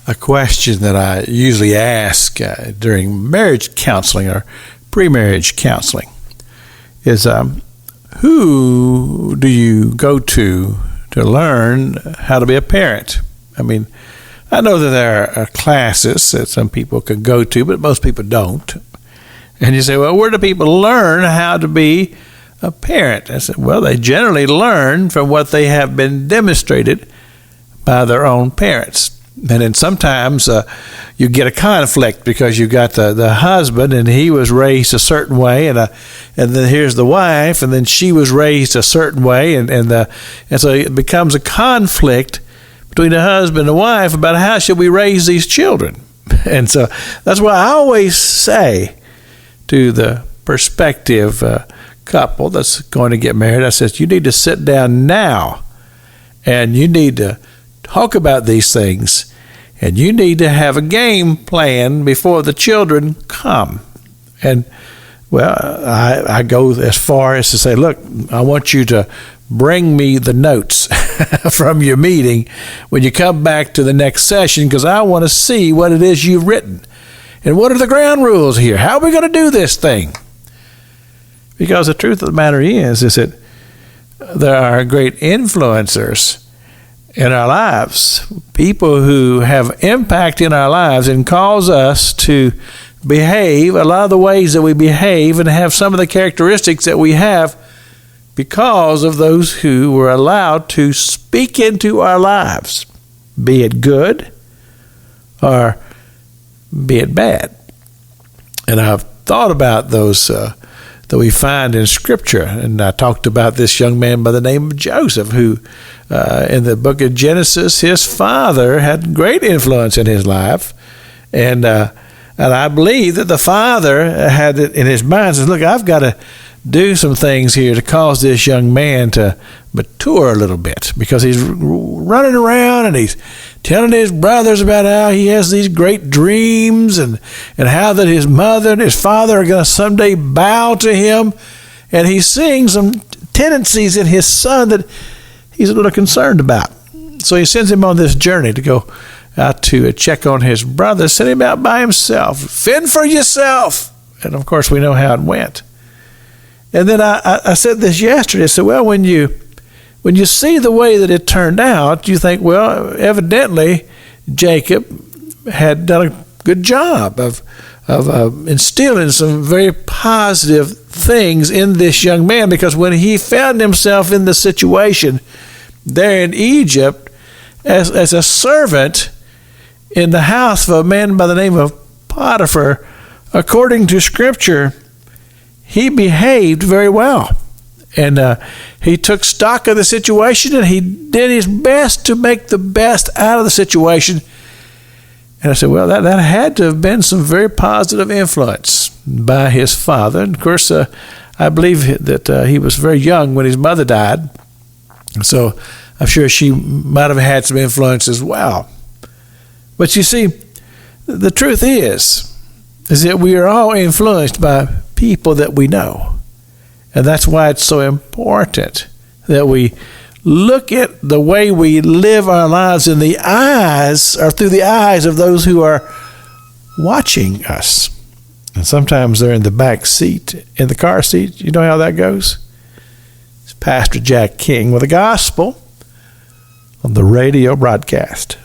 a question that I usually ask during marriage counseling or pre-marriage counseling is, who do you go to learn how to be a parent? I mean, I know that there are classes that some people can go to, but most people don't. And you say, well, where do people learn how to be a parent? I said, well, they generally learn from what they have been demonstrated by their own parents. And then sometimes you get a conflict because you got the husband and he was raised a certain way, and then here's the wife, and then she was raised a certain way, and so it becomes a conflict between the husband and the wife about how should we raise these children. And so that's why I always say to the prospective couple that's going to get married, I said, you need to sit down now and you need to talk about these things, and you need to have a game plan before the children come. And well, I go as far as to say, look, I want you to bring me the notes from your meeting when you come back to the next session, because I want to see what it is you've written and what are the ground rules here. How are we going to do this thing? Because the truth of the matter is that there are great influencers in our lives, people who have impact in our lives and cause us to behave a lot of the ways that we behave and have some of the characteristics that we have because of those who were allowed to speak into our lives, be it good or be it bad. And I've thought about those that we find in Scripture. And I talked about this young man by the name of Joseph, who in the book of Genesis, his father had great influence in his life. And I believe that the father had it in his mind, says, look, I've got to do some things here to cause this young man to mature a little bit, because he's running around and he's telling his brothers about how he has these great dreams and how that his mother and his father are going to someday bow to him. And he's seeing some tendencies in his son that he's a little concerned about. So he sends him on this journey to go out to check on his brother, send him out by himself. Fend for yourself. And of course we know how it went. And then I said this yesterday. I said, well, when you see the way that it turned out, you think, well, evidently Jacob had done a good job of instilling some very positive things in this young man, because when he found himself in the situation there in Egypt as a servant in the house of a man by the name of Potiphar, according to Scripture, he behaved very well. And he took stock of the situation, and he did his best to make the best out of the situation. And I said, well, that had to have been some very positive influence by his father. And of course, I believe that he was very young when his mother died. So I'm sure she might have had some influence as well. But you see, the truth is that we are all influenced by people that we know. And that's why it's so important that we look at the way we live our lives in the eyes, or through the eyes of those who are watching us. And sometimes they're in the back seat, in the car seat. You know how that goes? It's Pastor Jack King with the gospel on the radio broadcast.